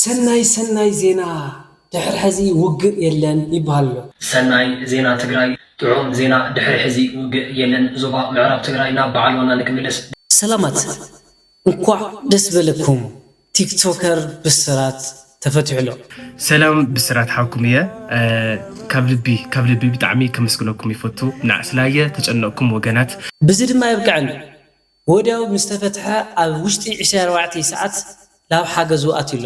ሰናይ ዜና ድሕሪ ሕዚ ውግእ የለን ይባሃሉ። ሰናይ ዜና ትግራይ ጥዑም ዜና ድሕሪ ሕዚ ውግእ የለን ዞባ ምዕራብ ትግራይ ናብ በዓልዋና ንክምለስ ሰላማት እንኳዕ ደስ በለኩም። ቲክቶከር ብስራት ተፈትሕሎ ሰላም ብስራት ሓኩም እየ ካብ ልቢ ብጣዕሚ ከመስግነኩም ይፈቱ ናዕስላየ ተጨነቅኩም ወገናት ብዚ ድማ ይብቃዕን ወዲያው ምስ ተፈትሐ ኣብ ውሽጢ 24 ሰዓት ላብ ሓገዙ ኣትሎ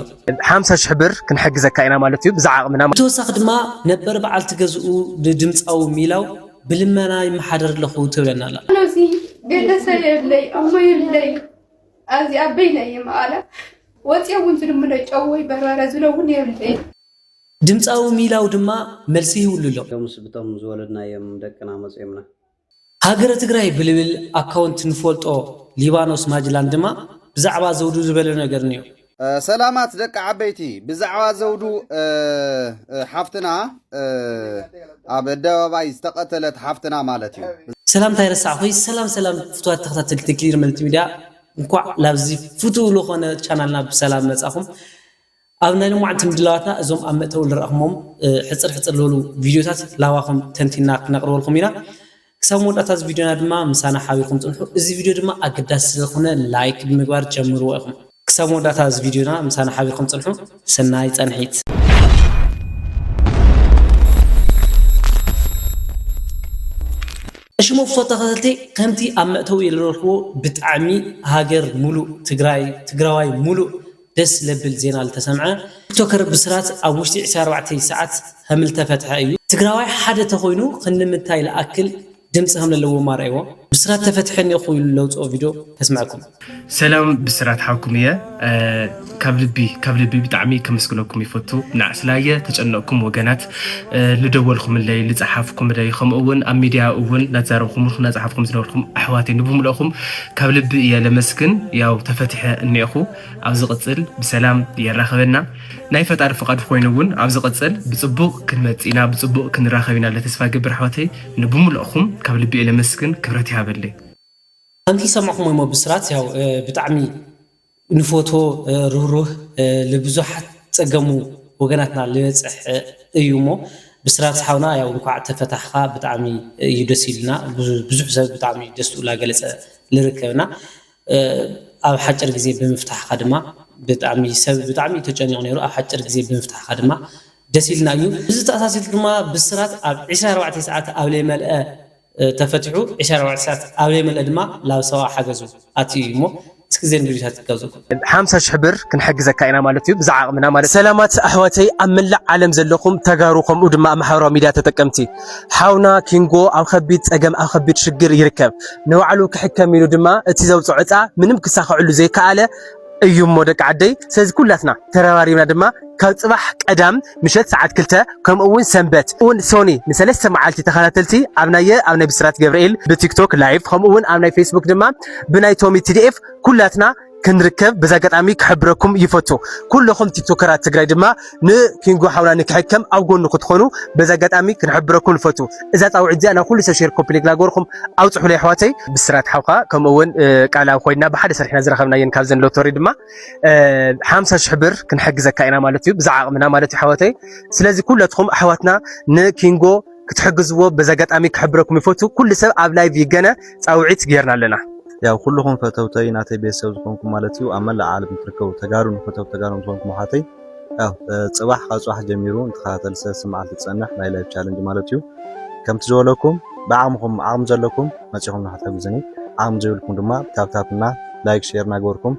50,000 ብር ክንሕግዘካ ኢና ማለት እዩ ብዛዓቕምና ተወሳኺ ድማ ነበር በዓል ትገዝኡ ድምፃዊ ሚላው ብልመና ይመሓደር ኣለኹ ትብለና ኣላ ነዚ ቤተሰብ የብለይ እሞ የብለይ ኣዚ ኣበይና እየ መኣላ ወፂያ እውን ዝድምለ ጨወይ በርበረ ዝለውን የብለይ ድምፃዊ ሚላው ድማ መልሲ ይውሉ ኣሎ ከምስ ብቶም ዝወለድናዮም ደቅና መፅዮምና ሃገረ ትግራይ ብልብል ኣካውንት ንፈልጦ ሊባኖስ ማጅላን ድማ ብዛዕባ ዘውዱ ዝበለ ነገር ንዮ ሰላማት ደቂ ዓበይቲ ብዛዕባ ዘውዱ ሓፍትና ኣብ ኣደባባይ ዝተቐተለት ሓፍትና ማለት እዩ ሰላም ታይረሳዕ ኾይ ሰላም ፍትዋት ተኸታተል ትክሊር መልቲ ሚድያ እንኳዕ ላብዚ ፍቱው ዝኾነ ቻናልና ብሰላም መጻኹም ኣብ ናይ ልሙዓንቲ ምድላዋትና እዞም ኣብ መእተው ንረኣኹሞም ሕፅር ዝበሉ ቪድዮታት ላዋኹም ተንቲና ክነቕርበልኩም ኢና ክሳብ መወዳእታ እዚ ቪድዮና ድማ ምሳና ሓቢርኩም ፅንሑ እዚ ቪድዮ ድማ ኣገዳሲ ስለዝኾነ ላይክ ብምግባር ጀምርዎ ኢኹም ክሳብ መወዳእታ እዚ ቪድዮና ምሳና ሓቢርኩም ፅንሑ ሰናይ ፀንሒት እሽሞ ፍትዋት ተኸታተልቲ ከምቲ ኣብ መእተው የልረኽቦ ብጣዕሚ ሃገር ሙሉእ ትግራዋይ ሙሉእ ደስ ለብል ዜና ዝተሰምዐ ቲክቶከር ብስራት ኣብ ውሽጢ 24 ሰዓት ከምል ተፈትሐ እዩ ትግራዋይ ሓደ ተኾይኑ ክንምንታይ ለኣክል ድምፂ ከም ዘለዎ ማርአይዎ ብስራት ተፈትሐን ይኹይሉ ለውፅኦ ቪድዮ ተስማዕኩም ሰላም ብስራት ሓኩም እየ ካብ ልቢ ብጣዕሚ ከመስግነኩም ይፈቱ ናዕስላየ ተጨነቅኩም ወገናት ልደወልኩም ለይ ልፅሓፍኩም ለይ ከምኡውን ኣብ ሚድያ እውን ናዛረብኩም ናፅሓፍኩም ዝነበርኩም ኣሕዋተይ ንብምልአኹም ካብ ልቢ እየ ለመስግን ያው ተፈትሐ እኒአኹ ኣብ ዝቕፅል ብሰላም የራኸበና ናይ ፈጣሪ ፍቃድ ኮይኑ እውን ኣብ ዝቕፅል ብፅቡቕ ክንመፂና ብፅቡቕ ክንራኸብ ኢና ለተስፋ ገብር ኣሕዋተይ ንብምልአኹም ካብ ልቢ እየ ለመስግን ክብረት ይሃበለይ ከምቲ ሰማዕኹም ሞ ብስራት ያው ብጣዕሚ ንፎቶ ሩህሩህ ለብዙሓት ፀገሙ ወገናትና ልበፅሕ እዩ ሞ ብስራት ሓውና ያው እንኳዕ ተፈታሕካ ብጣዕሚ እዩ ደስ ኢልና ብዙሕ ሰብ ብጣዕሚ ደስኡ ላገለፀ ልርከብና ኣብ ሓጭር ግዜ ብምፍታሕካ ድማ ብጣዕሚ ሰብ ብጣዕሚ ተጨኒቑ ነይሩ ኣብ ሓጭር ግዜ ብምፍታሕካ ድማ ደስ ኢልና እዩ እዚ ተኣሳሲሉ ድማ ብስራት ኣብ 24 ሰዓት ኣብ ለይመልአ ተፈትሑ 24 ሰዓት ኣብ ለይመልአ ድማ ላብ ሰብኣ ሓገዙ ኣትዩ እሞ እስኪ ዘን ቪዲዮታት ትጋብዙኩም 50,000 ብር ክንሕግዘካ ኢና ማለት እዩ ብዛዓቕምና ማለት ሰላማት ኣሕዋተይ ኣብ መላእ ዓለም ዘለኹም ተጋሩ ከምኡ ድማ ኣብ ማሕበራዊ ሚድያ ተጠቀምቲ ሓውና ኪንጎ ኣብ ከቢድ ፀገም ኣብ ከቢድ ሽግር ይርከብ ንባዕሉ ክሕከም ኢሉ ድማ እቲ ዘውፅኦ ዕፃ ምንም ክሳኽዕሉ ዘይከኣለ እዩ እሞ ደቂ ዓደይ ስለዚ ኩላትና ተረባሪብና ድማ ካብ ፅባሕ ቀዳም ምሸት ሰዓት 2 ከምኡውን ሰንበት እውን ሶኒ ንሰለስተ መዓልቲ ተኸታተልቲ ኣብ ናይ ብስራት ገብርኤል ብቲክቶክ ላይቭ ከምኡውን ኣብ ናይ ፌስቡክ ድማ ብናይ ቶሚ TDF ኩላትና ክንርከብ በዛ አጋጣሚ ክሕብረኩም ይፈቱ ኩልኩም ቲክቶከራት ትግራይ ድማ ንኪንጎ ሓውና ንክሕከም ኣብ ጎኑ ክትኾኑ በዛ አጋጣሚ ክንሕብረኩም ይፈቱ እዛ ጣውዒት እዚኣ ናብ ኩሉ ሰብ ሼር ኮምፕሊት ላጎርኩም ኣውፅሑ ለይ ኣሕዋተይ ብስራት ሓውካ ከምኡውን ቃላዊ ኮይና ብሓደ ሰሪሕና ዝረኸብናየን ካብ ዘን ሎተሪ ድማ 50,000 ብር ክንሕግዘካ ኢና ማለት እዩ ብዛዓቕምና ማለት እዩ ኣሕዋተይ ስለዚ ኩለትኩም ኣሕዋትና ንኪንጎ ክትሕግዝዎ በዛ አጋጣሚ ክሕብረኩም ይፈቱ ኩሉ ሰብ ኣብ ላይቭ ይገነ ጻውዒት ገርና ኣለና ያው ኩልኩም ፈተውተይ ናተይ ቤተሰብ ዝኮንኩም ማለት እዩ ኣብ መላእ ዓለም ትርከቡ ተጋሩ ተጋሩ ዝኮንኩም ሓተይ ያው ፅባሕ ካብ ፅባሕ ጀሚሩ እንትኸታተል ሰለስተ መዓልቲ ዝፀንሕ ናይ ላይቭ ቻሌንጅ ማለት እዩ ከምቲ ዝበለኩም ብዓቕምኩም ዓቕም ዘለኩም መፂኹም ንክትሕግዙኒ ዓቕም ዘይብልኩም ድማ ታፕታፕና ላይክ ሼር ናገበርኩም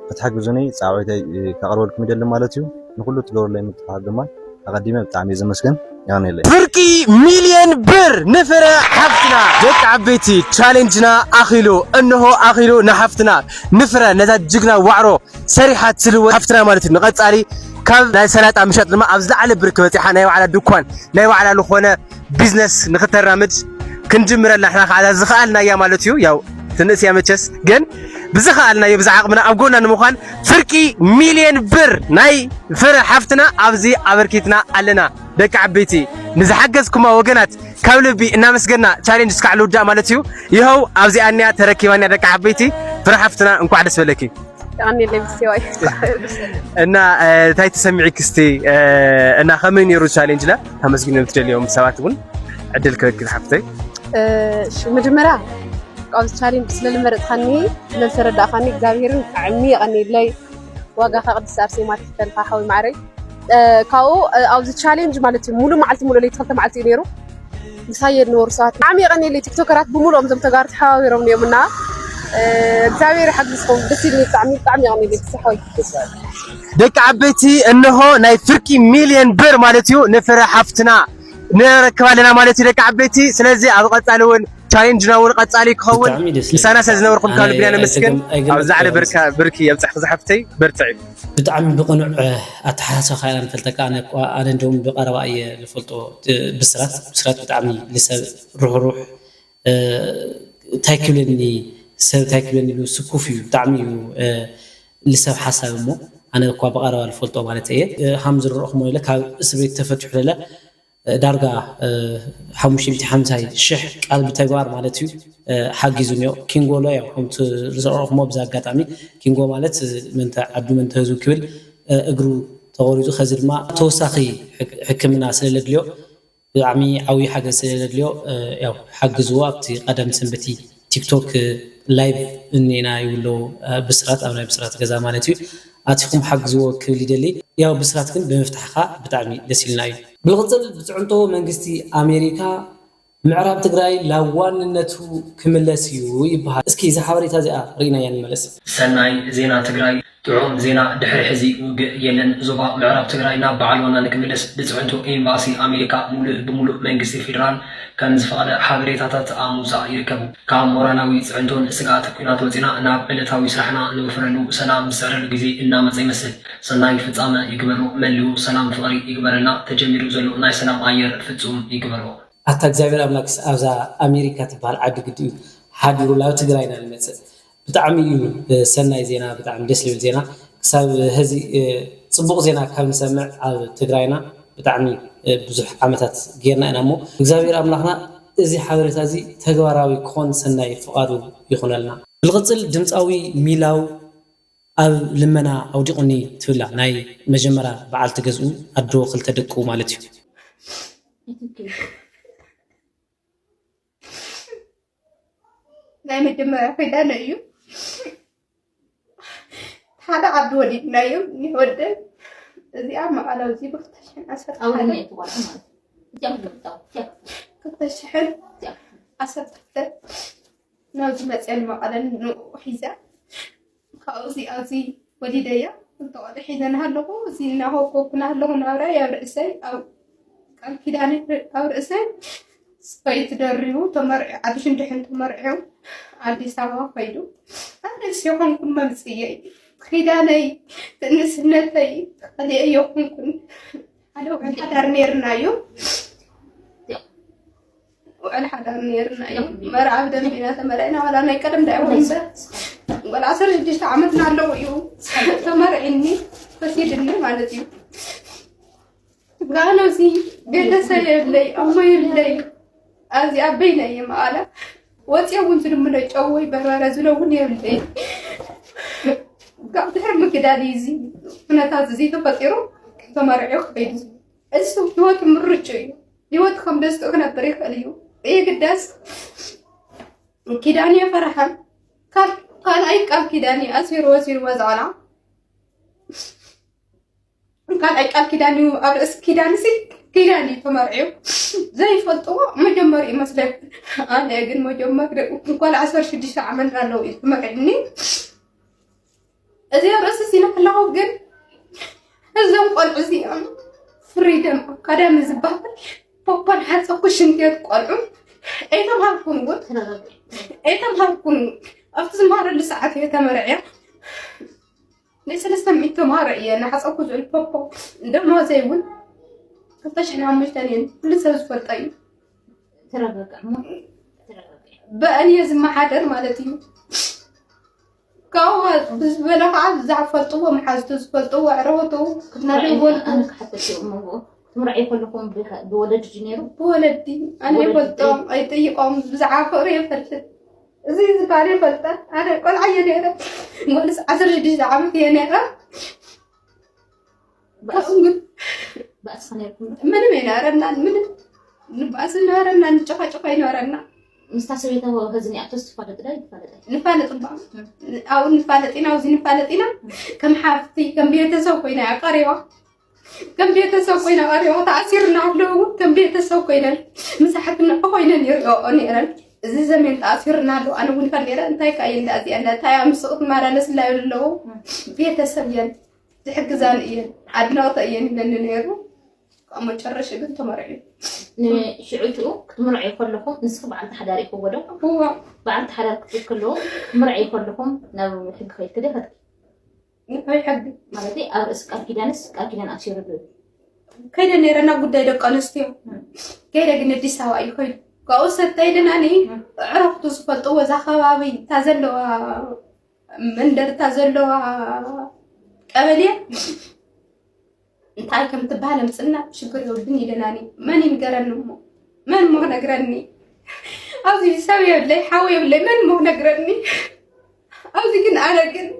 ክትሕግዙኒ ፃውዒተይ ከቕርበልኩም ይደሊ ማለት እዩ ንኩሉ ትገብሩለይ ምትፋቅ ድማ ኣቀዲመ ብጣዕሚ ዘመስገን ፍርቂ ሚሊዮን ብር ንፍረ ሓፍትና ደቂ ዓበይቲ ቻሌንጅና ኣኺሉ እንሆ ኣኺሉ ንሓፍትና ንፍረ ነዛ ጅግና ዋዕሮ ሰሪሓት ትልወ ሓፍትና ማለት እዩ ንቐፃሊ ካብ ናይ ሰላጣ ምሸጥ ድማ ኣብ ዝለዓለ ብር ክበፂሓ ናይ ባዕላ ድኳን ናይ ባዕላ ዝኾነ ቢዝነስ ንኽተራምድ ክንጅምረላ ሕና ከዓ ዝኽኣልና እያ ማለት እዩ ያው ትንእስ እያ መቸስ ግን ብዝኽኣልና ዮ ብዛዓቕምና ኣብ ጎና ንምዃን ፍርቂ ሚሊዮን ብር ናይ ፍረ ሓፍትና ኣብዚ ኣበርኪትና ኣለና ደቂ ዓበይቲ ንዝሓገዝኩማ ወገናት ካብ ልቢ እናመስገና ቻሌንጅ እስካዕ ልውዳእ ማለት እዩ ይኸው ኣብዚኣ እኒኣ ተረኪባንያ ደቂ ዓበይቲ ፍረ ሓፍትና እንኳዕ ደስ በለኪ يعني اللي بسوي أنا تاي تسمعي كستي أنا خمين يرو تشالنج لا همسكين نتجلي يوم سواتون عدل كذا حفتي شو مجمرة قاعد تشالنج بس للمرة خني للسرد خني جابيرن عمي غني لي واقع خد سارسي ما تختلف حول معري كاو أو تشالنج مالتي مولو معلتي مولو اللي تفلت معلتي نيرو مسايد نور صات عمي غني اللي تيك توكرات بمولو أمزم تجارت حاويرهم يومنا جابير حق مسكون بس اللي تعمي غني اللي بسحوي دك عبيتي إنه ناي فركي مليون بير مالتيو نفر حفتنا نركب علينا مالتي دك عبيتي سلازي أبغى تعلون تشالنج نور قد عليك خون لسانا سازنا ورقم كانوا بينا مسكن أو زعل بركي يبتح زحفتي برتعب بتعمل بقنع أتحاسو خير أنا فلتك أنا دوم بقرا أي الفلتو بسرات بتعمل لسه روح تاكلني سو تاكلني لو سكوفي بتعمل لسه حسب مو أنا كوا بقرا الفلتو مالتي حمز الروح مو لك اسبريت تفتح له دارجا حمشي امتحان زي الشح قلب تجوار مالتي حاجزونيو كينغو لا يوم حمت رزق مو بزاف قطعمي كينغو مالت من عبد من تهزو كبل اجرو تغوريزو خزر ما توساخي حكمنا سللدليو عمي عوي حاجه سللدليو ياو حاجزو وقت قدم سنبتي تيك توك لايف انينا يولو بسرات او بسرات غزا مالتي اتيكم حاجزو كبل يدلي ياو بسرات كن بمفتحها بتعمي دسيلنا بالغزل بتعنتو منغستي امريكا معراب تግራይ ላዋንነቱ ክምለስዩ ይባሃል እስኪ ዘሐበሪታ ዚኣ ሪና ያን መለስ ሰናይ ዜና ትግራይ ጥዑም ዜና ድሕሪ ሕዚ ውግእ የለን ዞባ ምዕራብ ትግራይ ናብ በዓል ዋና ንክምለስ ብፅዕንቶ ኤምባሲ ኣሜሪካ ብሙሉእ መንግስቲ ፌደራል ከም ዝፈቐደ ሓበሬታታት ኣሙፃ ይርከቡ ካብ ሞራላዊ ፅዕንቶን ስጋኣት ኩናት ወፂና ናብ ዕለታዊ ስራሕና ንወፍረሉ ሰላም ዝስዕረሉ ግዜ እናመፀ ይመስል ሰናይ ፍፃመ ይግበሮ መሊኡ ሰላም ፍቕሪ ይግበረልና ተጀሚሩ ዘሎ ናይ ሰላም ኣየር ፍፁም ይግበሮ أتا إخواني أملاك أوزا أمريكا تبال عدد قديم حادرو لا تقرأنا المسألة بتعمي سنة زينا بتعمي دسلو زينا كسب هذه صبغ زينا كم سمع على تقرأنا بتعمي بزح عمتات غيرنا أنا مو إخواني أملاكنا إذا حضرت هذه تجواراوي كون سنة فقارو يخون لنا بالغزل جمس أوي ميلاو أو لمنا أو دقني تولع ناي مجمرة بعال تجزء أدرو خل تدقو مالتي ናይ መጀመርያ ፈይዳነ እዩ ሓደ ዓብዲ ወዲድና እዩ ይወደድ እዚኣ መቐለ እዚ ብክተሽን ዓሰርተ ናብዚ መፅአን መቐለን ሒዛ ካብኡ እዚኣ እዚ ወዲደያ እንተቐለ ሒዘና ኣለኹ እዚ እናኸኮኩና ኣለኹ ናብራ ኣብ ርእሰይ ኣብ ቃል ኪዳነ ኣብ ርእሰይ سبيت دريو تمرع عادشين دحين تمرعو عادي سوا فايدو أنا سيوهم كن ممسية خداني تنسنتي خلي أيوهم كن على وعن حدار نيرنايو وعن حدار نيرنايو مرعى بدم بينا تمرعنا ولا أنا يكلم دعوهم بس ولا عصر جديش عملنا له يو تمرعني فسيدني مالتيو قالوا زي قلت سيبلي أمي يبلي أزي أبينا يا مالا وتيوم تلمنا جوي برا زلون يبلي قاعد حرم كده ديزي أنا تازي تفكروا تمرعوا خبيز السوق يوت مرجعي يوت خمس أنا طريق اليوم إيه قداس كداني فرحان كان أي كان كداني أسير وزعنا كان أي كان كداني أرس كداني سي كداني تمرعو زي فلطوا مجمري مثلا أنا أقول مجمر وكل 10 شديش عملنا له تمرعني أزي أرس سينا كله قل أزم قل عزي فريدم كلام زبال بابا حاسة كشن كيت قلعم أيتم هالكون قلت أيتم هالكون أفتز مرة لساعات تمرعي ليس لسه تمرعي أنا حاسة كوزو البابا ده ما زي ول كتاش إحنا مش تانين لسه بسفر طيب بقى لازم ما حدر مالتي كاوات بس بلا عاد زعف فلطوه محازته فلطوه عروته كنا نقول أنا حتى شيء موضوع تمرعي كلكم بولد جنيرو بولدي أنا فلطوم أي تيقوم بزعف ريه فلت زي زكاري فلتة أنا قل عيني مولس 16 عام كينيرا بأس خنيركم من نارنا من نبأس نارنا نشقى نارنا مستعصبيته هزني أبتست فلت لا نفالت أو نفالتنا وزي نفالتنا كم حافتي كم بيتسوقينا قريبا كم بيتسوقينا قريبا تعسيرنا له كم بيتسوقينا مسحتنا قوينا نيران زي زمن تعسيرنا له أنا ونفليرا أنتي كأين دازي أنا تايا مسقط مرة نسلا له بيتسويان تحجزان إيه عدنا وطيين لننيرو أما تشرش بنت تمرعي شعوتو كتمرعي كلكم نسخ بعد حداري كودو هو بعد حدارك كلهم مرعي كلكم نو حق خير كده هذا هاي حقي مالتي أرس كاركيدان أشير دو كيدا نيرنا قد يدق أنستيو كيدا قلنا دي سوا أي خير كأوسط تايدناني عرفت سفلت وزا خوابي تازلوا مندر تازلوا قبلية انتاي كم تبهالم سنة شكر يودني لناني ماني نقرن من مو نقرني عاوزي يساوي بلي حاوي بلي من مو نقرني عاوزي كن أنا كن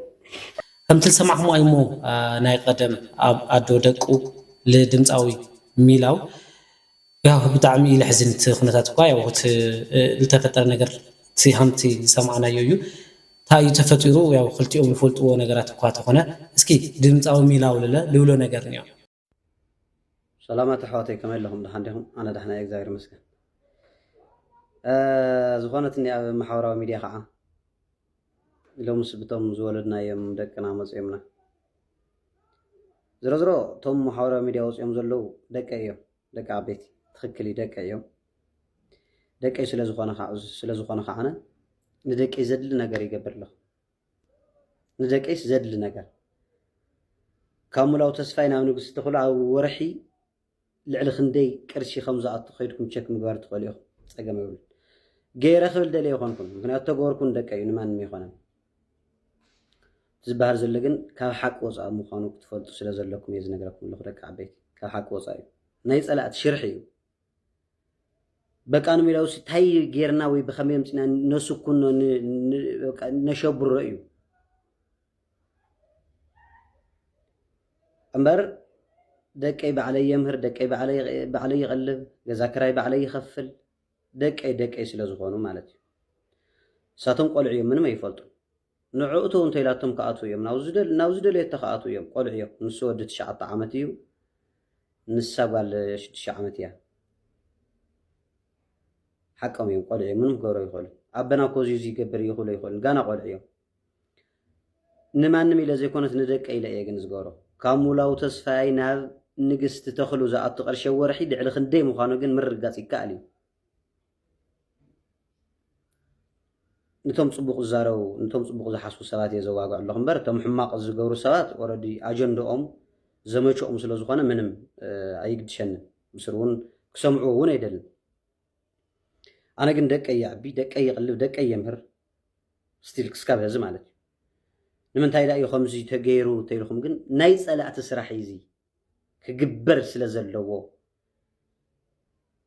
كم تلسمعهم أيمو ناي قدم أدو دقو لدمتاوي ميلاو ያው ብጣዕሚ ለሕዝንት ኩነታት እኳ ያው ዝተፈጠረ ነገር ሲሃምቲ ሰማዕናዮ እዩ ታዩ ተፈጢሩ ያው ክልቲኦም ይፈልጥዎ ነገራት እኳ ተኾነ እስኪ ድምፃዊ ሚላው ልብሎ ነገር ነው ሰላማት ኣሕዋተይ ከመይ ኣለኹም ድሓን ዲኹም ኣነ ዳሕና እግዚኣብሔር ይመስገን ዝኾነት እኒ ኣብ ማሕበራዊ ሚድያ ከዓ ኢሎም ስብቶም ዝወለድናዮም ደቅና መፅኦምና ዝሮዝሮ እቶም ማሕበራዊ ሚድያ ወፅኦም ዘለዉ ደቀ እዮም ደቂ ዓበይቲ ትክክል ደቀ እዮም ደቀይ ስለዝኾነ ከዓነ ንደቀይ ዘድሊ ነገር ይገብር ኣለኹ ንደቀይስ ዘድሊ ነገር ካብ ሙላው ተስፋይ ናብ ንጉስ ትኽእሉ ኣብ ወርሒ ልዕሊ ክንደይ ቅርሺ ከም ዝኣቱ ከይድኩም ቸክ ምግባር ትኽእሉ ኢኹም ፀገም ይብሉ ገይረ ክብል ደልየ ይኮንኩም ምክንያቱ ተገበርኩን ደቀ እዩ ንማንም ይኮነን ዝበሃል ዘሎ ግን ካብ ሓቂ ወፃኢ ምዃኑ ክትፈልጡ ስለ ዘለኩም እየ ዝነግረኩም ኣለኹ ደቂ ዓበይቲ ካብ ሓቂ ወፃኢ እዩ ናይ ፀላእቲ ሽርሒ እዩ በቃ ንሚላው እንታይ ጌርና ወይ ብኸመይ ምፅና ነስኩን ነሸብሮ እዩ እምበር ደቀይ ባዕለይ የምህር ደቀይ ባዕለይ ይቐልብ ገዛ ክራይ ባዕለይ ይኸፍል ደቀይ ስለ ዝኾኑ ማለት እዩ እሳቶም ቆልዑ እዮም ምንም ኣይፈልጡ ንዕኡቶ እንተኢላቶም ከኣትዉ እዮም ናብዚ ደልየቶ ከኣትዉ እዮም ቆልዑ እዮም ንሱ ወዲ 9 ዓመት እዩ ንሳ ጓል 6 ዓመት እያ حقهم يوم قلعي منهم قرأ يقول أبنا كوزي يقبر يقول قانا قلعي نما نمي لازم يكونت ندك إلى يجنس قرأ كامولا وتصفين هذا نجس تدخلوا زا أتقر شو رحيد على خندي مخانو جن مر قاسي كالي نتوم صبوق الزارو نتوم صبوق زحسو سوات يزواج اللهم بر توم حماق الزجور سوات وردي أجندو زمشو سلازو خانة منهم أيقد شن بسرون كسمعوا هنا يدل أنا قن دك أي عبي دك أي قلب دك أي مهر ستيل كسكاب هذا مالك لمن تايلا أي خمسة تغيرو تيلخم قن نايس على أتسرح يزي كجبر سلازلوه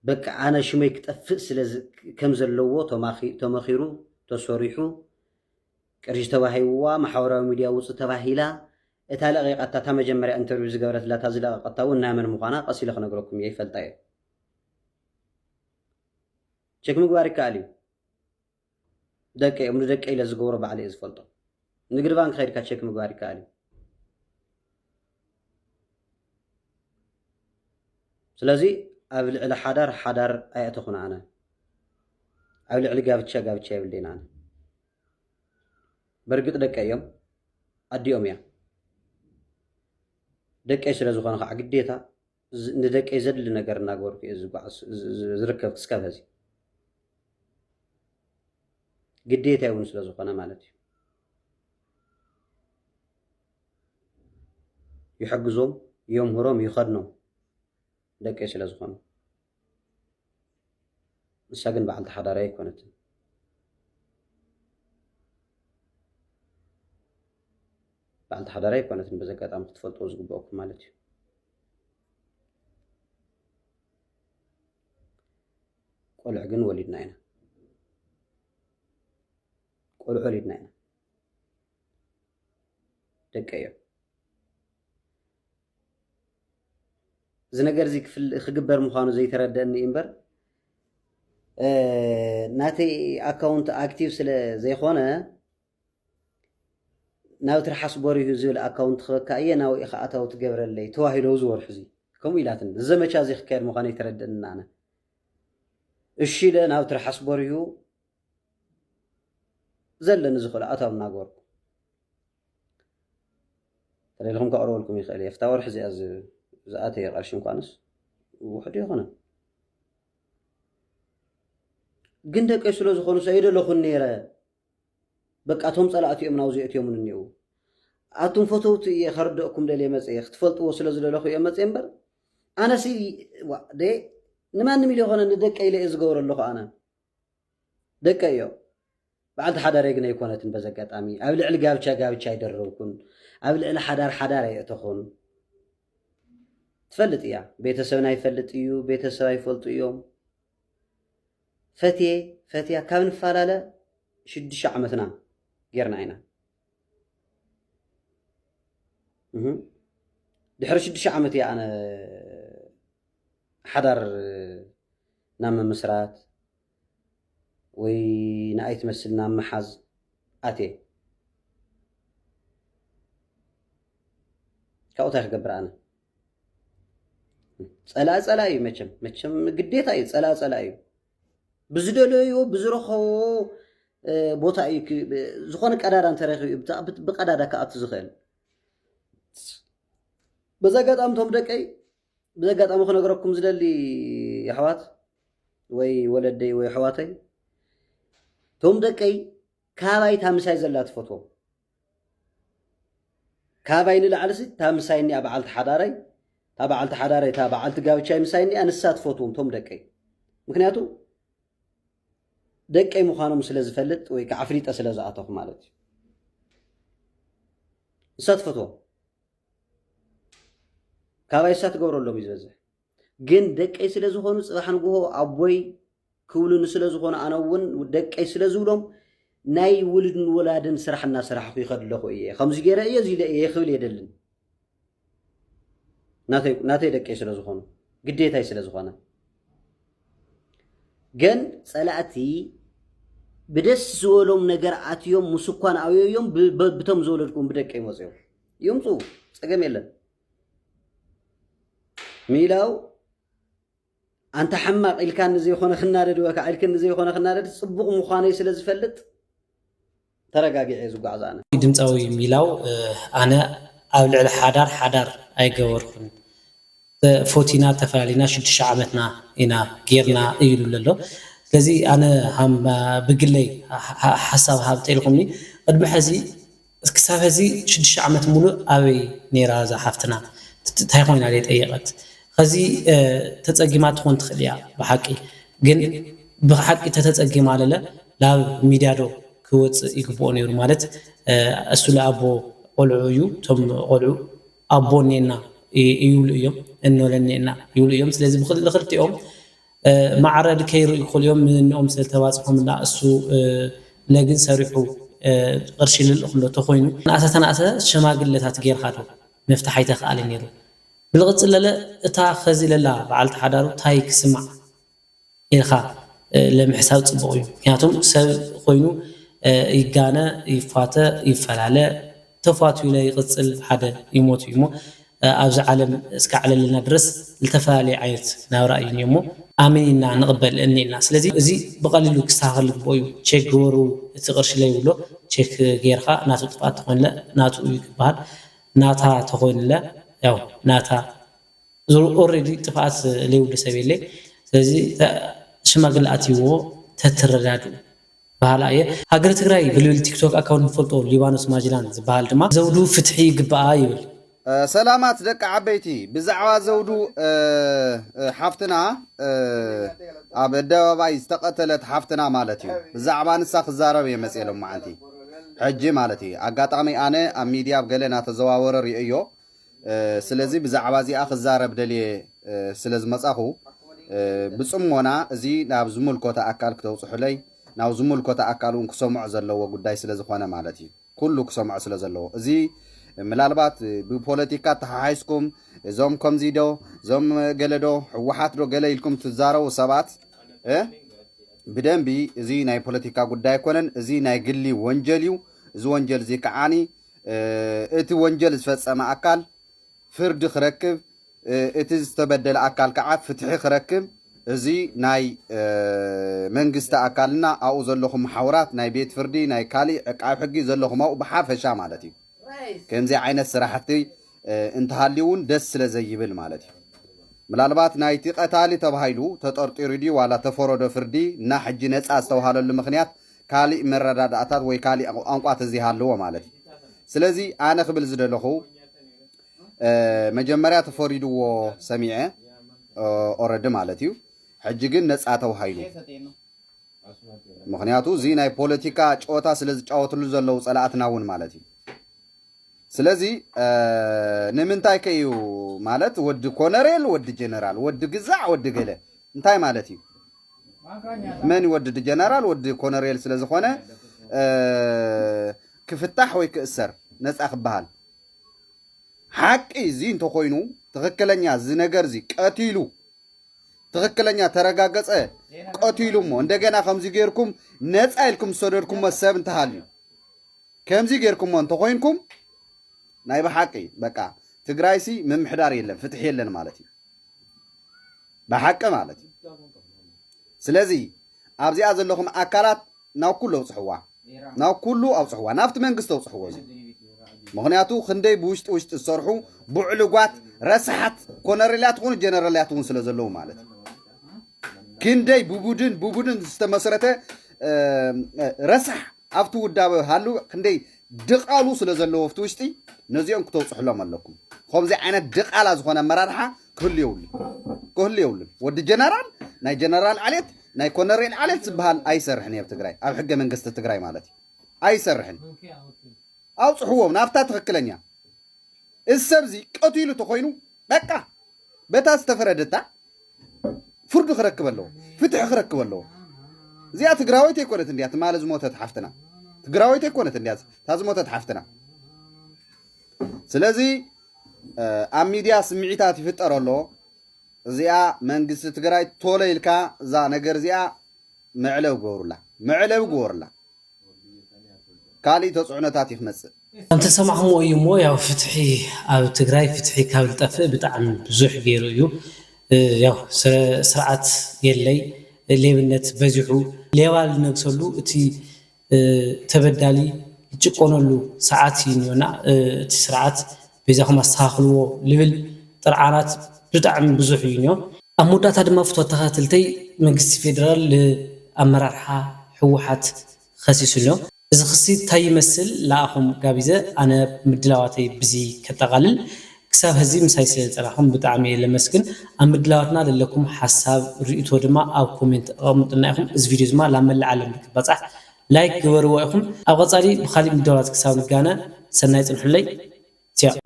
بك أنا شو يكتفق سلاز كم زلوه تماخيرو تصريحو كرجت توهيوا محاورة ميديا وص توهيلا اتهلا قطع تم جمرة انترفيو زجورت لا تزلا قطعوا نامر مقانا قصيلة خنا نقولكم يفلتاي شك مقباري كالي دكي أمر دكي إلى زجورة بعلي إزفلطة نقربان خير كشك مقباري كالي سلازي أبل على حدار آيات خنا أنا أبل على قابتشا بالدين أنا برقد دكي يوم أدي يوم يا دكي سلازو خنا خا عقديتها ندكي زد لنا قرنا قور في زركب كسكاب هذي قديتها يونس لازوقنا مالتي يحجزهم يوم هروم يخدنوا دك ايش لازوقنا الساقن بعد حضاري كانت بعد حضاري كانت بزكات عم تفلطوا زقبوكم مالتي قول عقن وليدنا هنا ቆልዑ ሊድና ኢና ደቀ እዮም እዚ ነገር እዚ ክግበር ምዃኑ ዘይተረድአኒ እምበር ናተይ ኣካውንት ኣክቲቭ ስለ ዘይኮነ ናብ ትርሓስ በሪሁ ዝብል ኣካውንት ክበካ እየ ናብኡ ኢኻ ኣታዊ ትገብረለይ ተዋሂዶ ዝወርሑ እዚ ከምኡ ኢላትን ዘመቻ እዚ ክካየድ ምዃኑ ይተረድአኒ ኣነ እሺ ኢለ ናብ ትርሓስ በሪሁ ዘለኒ ዝኽእሉ ኣታዊ እናገበርኩ ተለይልኩም ከቕርበልኩም ይኽእል እየ ፍታ ወርሒ እዚኣ ዝኣተየ ቃልሺ እንኳንስ ውሕዱ ይኾነ ግን ደቀይ ስለ ዝኾኑ ኣይደለኹን ነይረ በቃ እቶም ፀላእቲ እዮም ናብዚ እትዮምን እኒአው ኣቱም ፈተውቲ እየ ከርድአኩም ደልየ መፅየ ክትፈልጥዎ ስለ ዝደለኹ እዮም መፅየ እምበር ኣነሲ ንማንም ኢሉ ይኾነ ንደቀይ ኢለ እየ ዝገብሮ ኣለኹ ኣነ ደቀ እዮ በዓልቲ ሓዳር ግን ኣይኮነትን በዚ ኣጋጣሚ ኣብ ልዕሊ ጋብቻ ኣይደረብኩን ኣብ ልዕሊ ሓዳር ኣይእተኹን ትፈልጥ እያ ቤተሰብና ይፈልጥ እዩ ቤተሰብ ኣይፈልጡ እዮም ፈትያ ካብ ንፈላለ 6 ዓመትና ጌርና ኢና ድሕሪ 6 ዓመት እያ ኣነ ሓዳር ናብ ምምስራት ወይ ንኣይ ትመስል ናብ መሓዝ ኣትየ ካብኡ እንታይ ክገብር ኣነ ፀላ እዩ መቸም ግዴታ እዩ ፀላ እዩ ብዝደለዮ ብዝረኸቦ ቦታ እዩ ዝኾነ ቀዳዳ እንተረኺቡ ብቀዳዳ ከኣቱ ዝኽእል በዛ ኣጋጣሚ ቶም ደቀይ በዛ ኣጋጣሚ ክነግረኩም ዝደሊ ኣሕዋት ወይ ወለደይ ወይ ኣሕዋተይ ቶም ደቀይ ካባይ ታምሳይ ዘላ ትፈትዎ ካባይ ንላዕልሲ ታምሳይኒ በዓልቲ ሓዳረይ ታ በዓልቲ ጋብቻይ ምሳይኒ ኣንሳ ትፈትዎም ቶም ደቀይ ምክንያቱ ደቀይ ምዃኖም ስለ ዝፈልጥ ወይ ከዓ ኣፍሊጠ ስለ ዝኣተኹ ማለት እዩ ንሳ ትፈትዎ ካባይ ንሳ ትገብረሎም እዩ ዝበዝሕ ግን ደቀይ ስለ ዝኾኑ ፅባሕ ንግሆ ኣቦይ ክውሉኒ ስለ ዝኾነ ኣነ እውን ደቀይ ስለ ዝብሎም ናይ ውልድን ወላድን ስራሕ እናስራሕኩ ይኸድ ኣለኹ እየ ከምዚ ገይረ እየ እዚ እየ ክብል የደልን ናተይ ደቀይ ስለ ዝኾኑ ግዴታይ ስለ ዝኾነ ግን ፀላእቲ ብደስ ዝበሎም ነገር ኣትዮም ሙስኳን ኣውዮም ብቶም ዘወለድኩም ብደቀይ መፅዮም ይምፁ ፀገም የለን ሚላው ኣንተ ሓማቕ ኢልካን ዘይኮነ ክናደድ ወይ ከዓ ኢልክን ዘይኮነ ክናደድ ፅቡቕ ምዃነይ ስለ ዝፈልጥ ተረጋጊዐ ዝጓዓዝ ኣነ ድምፃዊ ሚላው ኣነ ኣብ ልዕሊ ሓዳር ኣይገበርኩን ፎቲና ተፈላለዩና 6 ዓመትና ኢና ጌርና እይሉ ኣሎ ስለዚ ኣነ ብግለይ ሓሳብ ሃብተ ኢልኩምኒ ቅድሚ ሕዚ ክሳብ ሕዚ 6 ዓመት ሙሉእ ኣበይ ነይራ እዛ ሓፍትና እንታይ ኮይና ጠየቐት ከዚ ተፀጊማ ትኾን ትኽእል እያ ብሓቂ ግን ብሓቂ ተተፀጊማ ለለ ናብ ሚድያ ዶ ክወፅእ ይግብኦ ነይሩ ማለት እሱ ለኣቦ ቆልዑ እዩ እቶም ቆልዑ ኣቦ እኔና ይብሉ እዮም እንወለኒና ይብሉ እዮም ስለዚ ብክልቲኦም ማዕረድ ከይርኢ ይኽእሉ እዮም ምንኦም ስለተባፅሖምና እሱ ለግን ሰሪሑ ቅርሺ ልልእ ክሎ ተኮይኑ ንኣሰተናእሰ ሸማግለታት ጌርካ ዶ መፍትሕ ኣይተኽኣለ ነይሩ ብልቕፅል ለለ እታ ኸዚ ለላ በዓልቲ ሓዳሩ እንታይ ክስማዕ ኢልካ ለምሕሳብ ፅቡቕ እዩ ምክንያቱም ሰብ ኮይኑ ይጋነ ይፋተ ይፈላለ ተፋትዩ ለ ይቕፅል ሓደ ይሞት እዩ እሞ ኣብዚ ዓለም እስካዕ ለለና ድረስ ዝተፈላለየ ዓይነት ናብራ እዩ እሞ ኣሚንና ንቕበል እኒኢልና ስለዚ እዚ ብቐሊሉ ክስተኻኸል ግብኦ እዩ ቼክ ግበሩ እቲ ቅርሺ ለይብሎ ቼክ ጌርካ ናቱ ጥፋት ተኮይንለ ናቱ እዩ ክበሃል ናታ ተኮይንለ ያው ናታ ኦልሬዲ ጥፋት ለይብሉ ሰብ የለ ስለዚ ሽማግለ ኣትይዎ ተትረዳድኡ ባህላ እየ ሃገረ ትግራይ ብልብል ቲክቶክ ኣካውንት ንፈልጦ ሊባኖስ ማጅላን ዝበሃል ድማ ዘውዱ ፍትሒ ይግባኣ ይብል ሰላማት ደቂ ዓበይቲ ብዛዕባ ዘውዱ ሓፍትና ኣብ ኣደባባይ ዝተቐተለት ሓፍትና ማለት እዩ ብዛዕባ ንሳ ክዛረብ እየ መፅሎም መዓንቲ ሕጂ ማለት እዩ ኣጋጣሚ ኣነ ኣብ ሚድያ ኣብ ገለ እናተዘዋወረ ርእዮ ስለዚ ብዛዕባ እዚኣ ክዛረብ ደልየ ስለ ዝመፃኹ ብፅሞና እዚ ናብ ዝምልከቶ ኣካል ክተውፅሑለይ ናው ዝምልከታ ኣካሉን ክሰምዑ ዘለዎ ጉዳይ ስለ ዝኾነ ማለት እዩ ኩሉ ክሰምዑ ስለ ዘለዎ እዚ ምናልባት ብፖለቲካ ተሓሓይስኩም እዞም ከምዚ ዶ እዞም ገለዶ ሕወሓት ዶ ገለ ኢልኩም ትዛረቡ ሰባት ብደንቢ እዚ ናይ ፖለቲካ ጉዳይ ኮነን እዚ ናይ ግሊ ወንጀል እዩ እዚ ወንጀል እዚ ከዓኒ እቲ ወንጀል ዝፈጸመ ኣካል ፍርዲ ክረክብ እቲ ዝተበደለ ኣካል ከዓ ፍትሒ ክረክብ እዚ ናይ መንግስቲ ኣካልና ኣብኡ ዘለኹም ሓውራት ናይ ቤት ፍርዲ ናይ ካሊእ ዕቃቢ ሕጊ ዘለኹም ኣብኡ ብሓፈሻ ማለት እዩ ከምዚ ዓይነት ስራሕቲ እንተሃልዩውን ደስ ስለ ዘይብል ማለት እዩ ምናልባት ናይቲ ቀታሊ ተባሂሉ ተጠርጢሩ ዲ ዋላ ተፈረዶ ፍርዲ እና ሕጂ ነፃ ዝተዋሃለሉ ምክንያት ካሊእ መረዳዳእታት ወይ ካሊእ ቋንቋት እዚ ሃለዎ ማለት እዩ ስለዚ ኣነ ክብል ዝደለኹ መጀመርያ ተፈሪድዎ ሰሚዐ ኦረዲ ማለት እዩ ሕጂ ግን ነፃ ተዋሂሉ ምክንያቱ እዚ ናይ ፖለቲካ ጨዋታ ስለ ዝጫወትሉ ዘለው ጸላእትና እውን ማለት እዩ ስለዚ ንምንታይ ከዩ ማለት ወዲ ኮነሬል ወዲ ጀነራል ወዲ ግዛዕ ወዲ ገለ እንታይ ማለት እዩ መን ወዲ ጀነራል ወዲ ኮነሬል ስለ ዝኾነ ክፍታሕ ወይ ክእሰር ነፃ ክበሃል ሓቂ እዚ እንተ ኮይኑ ትክክለኛ እዚ ነገር እዚ ቀቲሉ ትክክለኛ ተረጋገፀ ቀቲሉ ሞ እንደገና ከምዚ ጌርኩም ነፃ ኢልኩም ሰደድኩም ሰብ እንተሃልዩ ከምዚ ጌርኩም እንተ ኮይንኩም ናይ በሓቂ በቃ ትግራይሲ ምምሕዳር የለን ፍትሕ የለን ማለት እዩ በሓቂ ማለት እዩ ስለዚ ኣብዚኣ ዘለኹም ኣካላት ናብ ኩሉ ኣውፅሕዋ ናብ ኩሉ ኣውፅሕዋ ናብቲ መንግስቲ ኣውፅሕዎ እዚ ምክንያቱ ክንደይ ብውሽጢ ውሽጢ ዝሰርሑ ብዕልጓት ረስሓት ኮነሬላት ኹን ጀነራላት ኹን ስለ ዘለዉ ማለት እዩ ክንደይ ብቡድን ዝተመስረተ ረስሕ ኣብቲ ውዳበ ሃሉ ክንደይ ድቃሉ ስለ ዘለዎ ኣብቲ ውሽጢ ነዚኦም ክተውፅሕሎም ኣለኩም ከምዚ ዓይነት ድቃላ ዝኾነ መራርሓ ክህልየውልን ወዲ ጀነራል ናይ ጀነራል ዓሌት ናይ ኮነሬል ዓሌት ዝበሃል ኣይሰርሕን ኣብ ትግራይ ኣብ ሕገ መንግስቲ ትግራይ ማለት እዩ ኣይሰርሕን ኣውፅሕዎም ናብታ ትክክለኛ እዚ ሰብ እዚ ቀቲሉ ተኮይኑ በቃ በታ ዝተፈረደታ ፍርዱ ክረክብ ኣለዎ ፍትሒ ክረክብ ኣለዎ እዚኣ ትግራዊት ኣይኮነት እንዲያ ትማለ ዝሞተት ሓፍትና ትግራዊት ኣይኮነት እንዲያ ታዝሞተት ሓፍትና ስለዚ ኣብ ሚድያ ስምዒታት ይፍጠር ኣሎ እዚኣ መንግስቲ ትግራይ ቶሎ ኢልካ እዛ ነገር እዚኣ መዕለብ ገበሩላ ካሊእ ተፅዕኖታት ይኽመፅእ أنت سمعهم ويمو يا فتحي أو تجراي فتحي كابل طفء بتاعم بزوح غيره يو سرعات يلي اللي بنت بزحو ليوال نقصلو تي تبدالي يجقونلو ساعات ينونا تي سرعات بيزاهم استخلو ليفل طرعانات بتاعم بزوح ينو أمودات هذا ما فتوى تخاتلتي منقسط فيدرال أمرارها حوحات خسيسلو إذا خصيت تاي مثل لاهم قابزة أنا مدلواتي بزي كتغلل كساب هزي مسايسل تراهم بتعمي لمسكن أم مدلواتنا لكم حساب رؤيتو دما أو كومنت رمضناكم إذا فيديو دما لعمل العالم بصح لايك ورواكم أغطالي بخالي مدلوات كساب نقانا سنايت الحلي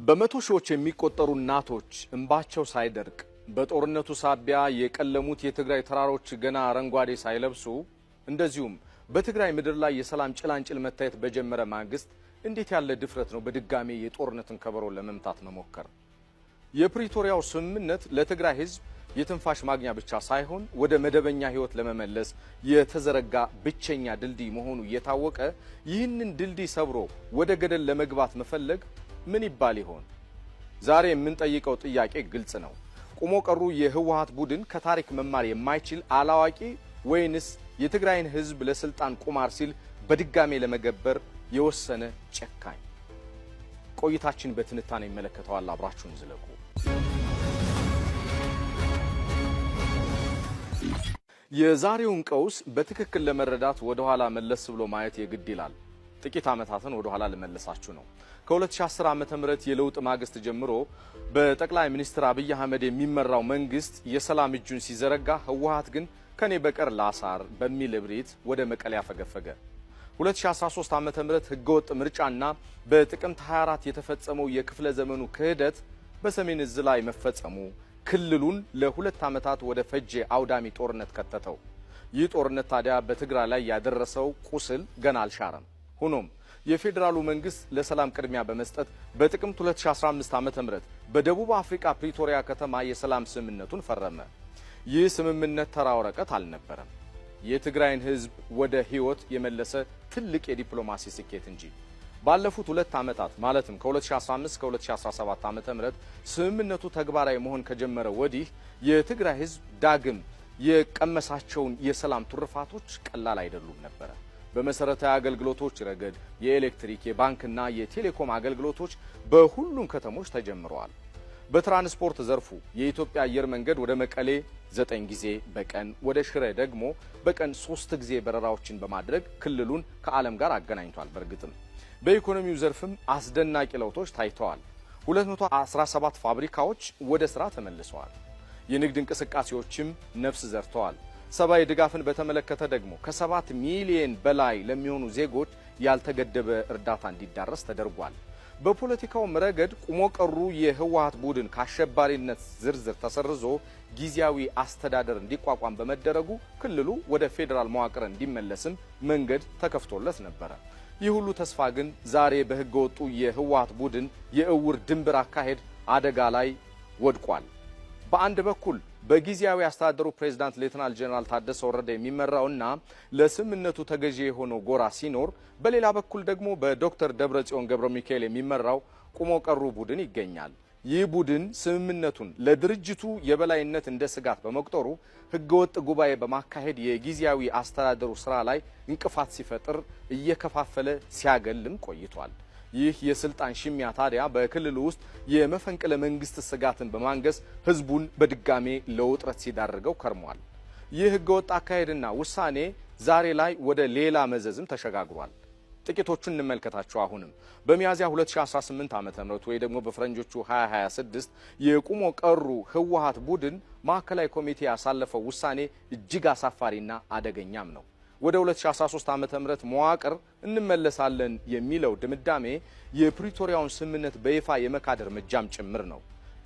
በመቶ ሺዎች የሚቆጠሩ እናቶች እንባቸው ሳይደርቅ በጦርነቱ ሳቢያ የቀለሙት የትግራይ ተራሮች ገና አረንጓዴ ሳይለብሱ እንደዚሁም በትግራይ ምድር ላይ የሰላም ጭላንጭል መታየት በጀመረ ማግስት እንዴት ያለ ድፍረት ነው በድጋሚ የጦርነትን ከበሮ ለመምታት መሞከር የፕሪቶሪያው ስምምነት ለትግራይ ህዝብ የትንፋሽ ማግኛ ብቻ ሳይሆን ወደ መደበኛ ህይወት ለመመለስ የተዘረጋ ብቸኛ ድልድይ መሆኑ እየታወቀ ይህንን ድልድይ ሰብሮ ወደ ገደል ለመግባት መፈለግ ምን ይባል ይሆን ዛሬ የምንጠይቀው ጥያቄ ግልጽ ነው ቆሞ ቀሩ የህወሓት ቡድን ከታሪክ መማር የማይችል አላዋቂ ወይንስ የትግራይን ህዝብ ለስልጣን ቁማር ሲል በድጋሜ ለመገበር የወሰነ ጨካኝ ቆይታችን በትንታኔ ይመለከተዋል አብራችሁን ዝለቁ የዛሬውን ቀውስ በትክክል ለመረዳት ወደ ኋላ መለስ ብሎ ማየት የግድ ይላል ጥቂት አመታትን ወደ ኋላ ለመለሳችሁ ነው ከ2010 ዓመተ ምህረት የለውጥ ማግስት ጀምሮ በጠቅላይ ሚኒስትር አብይ አህመድ የሚመራው መንግስት የሰላም እጁን ሲዘረጋ ህወሓት ግን ከኔ በቀር ላሳር በሚል እብሪት ወደ መቀሌ ያፈገፈገ 2013 ዓመተ ምህረት ህገወጥ ምርጫና በጥቅምት 24 የተፈጸመው የክፍለ ዘመኑ ክህደት በሰሜን እዝ ላይ መፈጸሙ ክልሉን ለሁለት ዓመታት ወደ ፈጀ አውዳሚ ጦርነት ከተተው ይህ ጦርነት ታዲያ በትግራይ ላይ ያደረሰው ቁስል ገና አልሻረም። ሆኖም የፌዴራሉ መንግስት ለሰላም ቅድሚያ በመስጠት በጥቅምት 2015 ዓ.ም በደቡብ አፍሪካ ፕሪቶሪያ ከተማ የሰላም ስምምነቱን ፈረመ። ይህ ስምምነት ተራ ወረቀት አልነበረም። የትግራይን ህዝብ ወደ ህይወት የመለሰ ትልቅ የዲፕሎማሲ ስኬት እንጂ። ባለፉት 2 ዓመታት ማለትም ከ2015 እስከ 2017 ዓ.ም ስምምነቱ ተግባራዊ መሆን ከጀመረ ወዲህ የትግራይ ህዝብ ዳግም የቀመሳቸውን የሰላም ትሩፋቶች ቀላል አይደሉም ነበር። በመሰረታዊ አገልግሎቶች ረገድ የኤሌክትሪክ፣ የባንክና የቴሌኮም አገልግሎቶች በሁሉም ከተሞች ተጀምረዋል። በትራንስፖርት ዘርፉ የኢትዮጵያ አየር መንገድ ወደ መቀሌ 9 ጊዜ በቀን ወደ ሽሬ ደግሞ በቀን 3 ጊዜ በረራዎችን በማድረግ ክልሉን ከዓለም ጋር አገናኝቷል። በእርግጥም በኢኮኖሚው ዘርፍም አስደናቂ ለውጦች ታይተዋል። 217 ፋብሪካዎች ወደ ስራ ተመልሰዋል። የንግድ እንቅስቃሴዎችም ነፍስ ዘርተዋል። ሰብአዊ ድጋፍን በተመለከተ ደግሞ ከ7 ሚሊዮን በላይ ለሚሆኑ ዜጎች ያልተገደበ እርዳታ እንዲዳረስ ተደርጓል። በፖለቲካውም ረገድ ቁሞ ቀሩ የህወሓት ቡድን ከአሸባሪነት ዝርዝር ተሰርዞ ጊዜያዊ አስተዳደር እንዲቋቋም በመደረጉ ክልሉ ወደ ፌዴራል መዋቅር እንዲመለስም መንገድ ተከፍቶለት ነበረ። ይህ ሁሉ ተስፋ ግን ዛሬ በህገ ወጡ የህወሓት ቡድን የእውር ድንበር አካሄድ አደጋ ላይ ወድቋል። በአንድ በኩል በጊዜያዊ አስተዳደሩ ፕሬዝዳንት ሌተናል ጄኔራል ታደሰ ወረደ የሚመራውና ለስምምነቱ ተገዢ የሆነው ጎራ ሲኖር፣ በሌላ በኩል ደግሞ በዶክተር ደብረጽዮን ገብረ ሚካኤል የሚመራው ቁሞ ቀሩ ቡድን ይገኛል። ይህ ቡድን ስምምነቱን ለድርጅቱ የበላይነት እንደ ስጋት በመቁጠሩ ህገወጥ ጉባኤ በማካሄድ የጊዜያዊ አስተዳደሩ ስራ ላይ እንቅፋት ሲፈጥር እየከፋፈለ ሲያገልም ቆይቷል። ይህ የስልጣን ሽሚያ ታዲያ በክልሉ ውስጥ የመፈንቅለ መንግስት ስጋትን በማንገስ ህዝቡን በድጋሜ ለውጥረት ሲዳርገው ከርሟል። ይህ ህገወጥ አካሄድና ውሳኔ ዛሬ ላይ ወደ ሌላ መዘዝም ተሸጋግሯል። ጥቂቶቹን እንመልከታቸው። አሁንም በሚያዝያ 2018 ዓ.ም ወይ ደግሞ በፈረንጆቹ 2026 የቁሞ ቀሩ ህወሓት ቡድን ማዕከላዊ ኮሚቴ ያሳለፈው ውሳኔ እጅግ አሳፋሪና አደገኛም ነው። ወደ 2013 ዓመተ ምህረት መዋቅር እንመለሳለን የሚለው ድምዳሜ የፕሪቶሪያውን ስምምነት በይፋ የመካድ እርምጃም ጭምር ነው።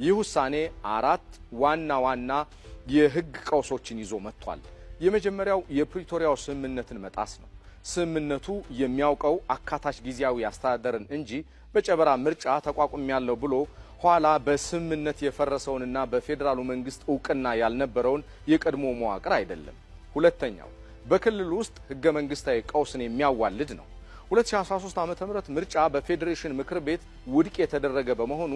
ይህ ውሳኔ 4 ዋና የህግ ቀውሶችን ይዞ መጥቷል። የመጀመሪያው የፕሪቶሪያው ስምምነትን መጣስ ነው። ስምምነቱ የሚያውቀው አካታች ጊዜያዊ አስተዳደርን እንጂ በጨበራ ምርጫ ተቋቁም ያለው ብሎ ኋላ በስምምነት የፈረሰውንና በፌዴራሉ መንግስት እውቅና ያልነበረውን የቀድሞ መዋቅር አይደለም። ሁለተኛው በክልል ውስጥ ህገ መንግስታዊ ቀውስን የሚያዋልድ ነው። 2013 ዓ.ም ምርጫ በፌዴሬሽን ምክር ቤት ውድቅ የተደረገ በመሆኑ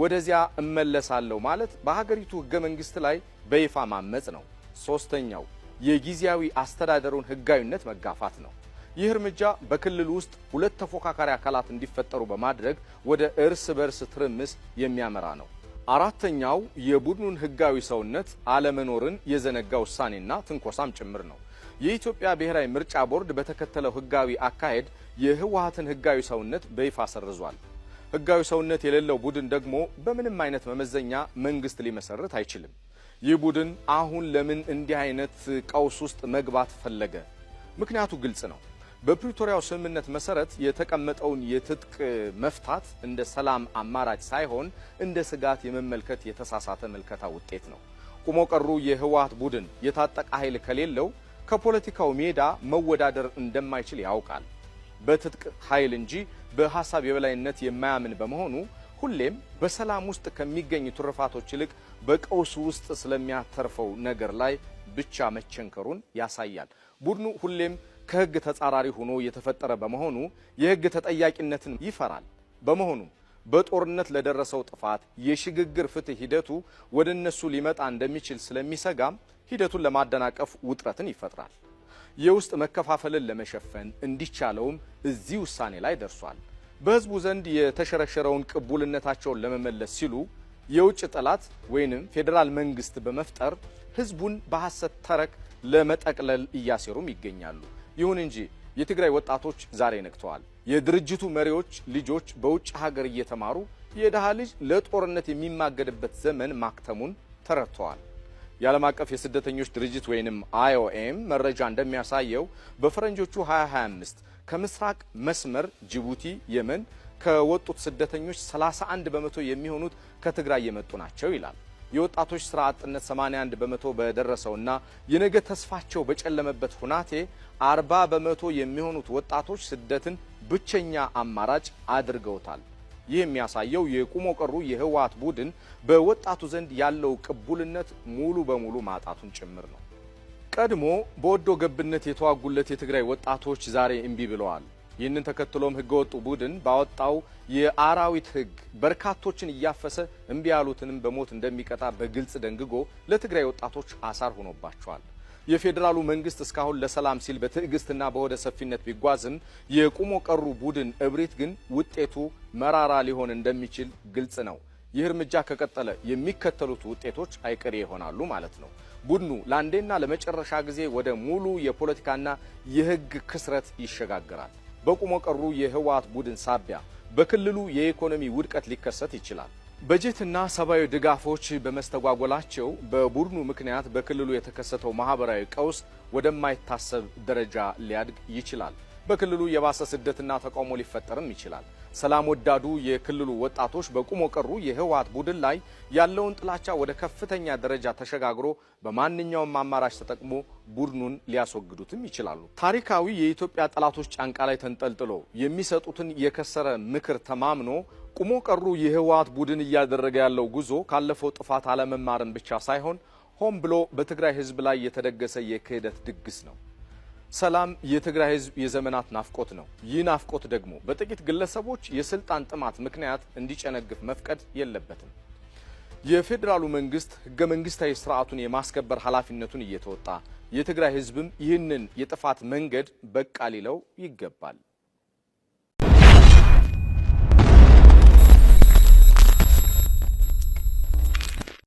ወደዚያ እመለሳለሁ ማለት በሀገሪቱ ህገ መንግስት ላይ በይፋ ማመጽ ነው። ሶስተኛው የጊዜያዊ አስተዳደሩን ህጋዊነት መጋፋት ነው። ይህ እርምጃ በክልል ውስጥ 2 ተፎካካሪ አካላት እንዲፈጠሩ በማድረግ ወደ እርስ በርስ ትርምስ የሚያመራ ነው። አራተኛው የቡድኑን ህጋዊ ሰውነት አለመኖርን የዘነጋ ውሳኔና ትንኮሳም ጭምር ነው። የኢትዮጵያ ብሔራዊ ምርጫ ቦርድ በተከተለው ህጋዊ አካሄድ የህወሓትን ህጋዊ ሰውነት በይፋ ሰርዟል። ህጋዊ ሰውነት የሌለው ቡድን ደግሞ በምንም አይነት መመዘኛ መንግስት ሊመሰርት አይችልም። ይህ ቡድን አሁን ለምን እንዲህ አይነት ቀውስ ውስጥ መግባት ፈለገ? ምክንያቱ ግልጽ ነው። በፕሪቶሪያው ስምምነት መሰረት የተቀመጠውን የትጥቅ መፍታት እንደ ሰላም አማራጭ ሳይሆን እንደ ስጋት የመመልከት የተሳሳተ መልከታ ውጤት ነው። ቁሞ ቀሩ የህወሓት ቡድን የታጠቀ ኃይል ከሌለው ከፖለቲካው ሜዳ መወዳደር እንደማይችል ያውቃል። በትጥቅ ኃይል እንጂ በሐሳብ የበላይነት የማያምን በመሆኑ ሁሌም በሰላም ውስጥ ከሚገኙ ትሩፋቶች ይልቅ በቀውስ ውስጥ ስለሚያተርፈው ነገር ላይ ብቻ መቸንከሩን ያሳያል። ቡድኑ ሁሌም ከህግ ተጻራሪ ሆኖ የተፈጠረ በመሆኑ የህግ ተጠያቂነትን ይፈራል። በመሆኑ በጦርነት ለደረሰው ጥፋት የሽግግር ፍትህ ሂደቱ ወደ እነሱ ሊመጣ እንደሚችል ስለሚሰጋም ሂደቱን ለማደናቀፍ ውጥረትን ይፈጥራል። የውስጥ መከፋፈልን ለመሸፈን እንዲቻለውም እዚህ ውሳኔ ላይ ደርሷል። በህዝቡ ዘንድ የተሸረሸረውን ቅቡልነታቸውን ለመመለስ ሲሉ የውጭ ጠላት ወይንም ፌዴራል መንግስት በመፍጠር ህዝቡን በሐሰት ተረክ ለመጠቅለል እያሴሩም ይገኛሉ። ይሁን እንጂ የትግራይ ወጣቶች ዛሬ ነቅተዋል። የድርጅቱ መሪዎች ልጆች በውጭ ሀገር እየተማሩ የደሃ ልጅ ለጦርነት የሚማገድበት ዘመን ማክተሙን ተረድተዋል። የዓለም አቀፍ የስደተኞች ድርጅት ወይንም IOM መረጃ እንደሚያሳየው በፈረንጆቹ 2025 ከምስራቅ መስመር ጅቡቲ፣ የመን ከወጡት ስደተኞች 31 በመቶ የሚሆኑት ከትግራይ የመጡ ናቸው ይላል። የወጣቶች ስራ አጥነት 81 በመቶ በደረሰውና የነገ ተስፋቸው በጨለመበት ሁናቴ 40 በመቶ የሚሆኑት ወጣቶች ስደትን ብቸኛ አማራጭ አድርገውታል። ይህ የሚያሳየው የቁሞ ቀሩ የህወሓት ቡድን በወጣቱ ዘንድ ያለው ቅቡልነት ሙሉ በሙሉ ማጣቱን ጭምር ነው። ቀድሞ በወዶ ገብነት የተዋጉለት የትግራይ ወጣቶች ዛሬ እምቢ ብለዋል። ይህንን ተከትሎም ህገወጡ ቡድን ባወጣው የአራዊት ህግ በርካቶችን እያፈሰ እምቢ ያሉትንም በሞት እንደሚቀጣ በግልጽ ደንግጎ ለትግራይ ወጣቶች አሳር ሆኖባቸዋል። የፌዴራሉ መንግስት እስካሁን ለሰላም ሲል በትዕግስትና በሆደ ሰፊነት ቢጓዝም የቁሞ ቀሩ ቡድን እብሪት ግን ውጤቱ መራራ ሊሆን እንደሚችል ግልጽ ነው። ይህ እርምጃ ከቀጠለ የሚከተሉት ውጤቶች አይቀሬ ይሆናሉ ማለት ነው። ቡድኑ ለአንዴና ለመጨረሻ ጊዜ ወደ ሙሉ የፖለቲካና የህግ ክስረት ይሸጋግራል። በቁሞ ቀሩ የህወሓት ቡድን ሳቢያ በክልሉ የኢኮኖሚ ውድቀት ሊከሰት ይችላል። በጀትና ሰብአዊ ድጋፎች በመስተጓጎላቸው በቡድኑ ምክንያት በክልሉ የተከሰተው ማህበራዊ ቀውስ ወደማይታሰብ ደረጃ ሊያድግ ይችላል። በክልሉ የባሰ ስደትና ተቃውሞ ሊፈጠርም ይችላል። ሰላም ወዳዱ የክልሉ ወጣቶች በቁሞ ቀሩ የህወሓት ቡድን ላይ ያለውን ጥላቻ ወደ ከፍተኛ ደረጃ ተሸጋግሮ በማንኛውም አማራጭ ተጠቅሞ ቡድኑን ሊያስወግዱትም ይችላሉ። ታሪካዊ የኢትዮጵያ ጠላቶች ጫንቃ ላይ ተንጠልጥሎ የሚሰጡትን የከሰረ ምክር ተማምኖ ቁሞ ቀሩ የህወሓት ቡድን እያደረገ ያለው ጉዞ ካለፈው ጥፋት አለመማርን ብቻ ሳይሆን ሆን ብሎ በትግራይ ህዝብ ላይ የተደገሰ የክህደት ድግስ ነው። ሰላም የትግራይ ህዝብ የዘመናት ናፍቆት ነው። ይህ ናፍቆት ደግሞ በጥቂት ግለሰቦች የስልጣን ጥማት ምክንያት እንዲጨነግፍ መፍቀድ የለበትም። የፌዴራሉ መንግስት ህገ መንግስታዊ ስርዓቱን የማስከበር ኃላፊነቱን እየተወጣ የትግራይ ህዝብም ይህንን የጥፋት መንገድ በቃ ሊለው ይገባል።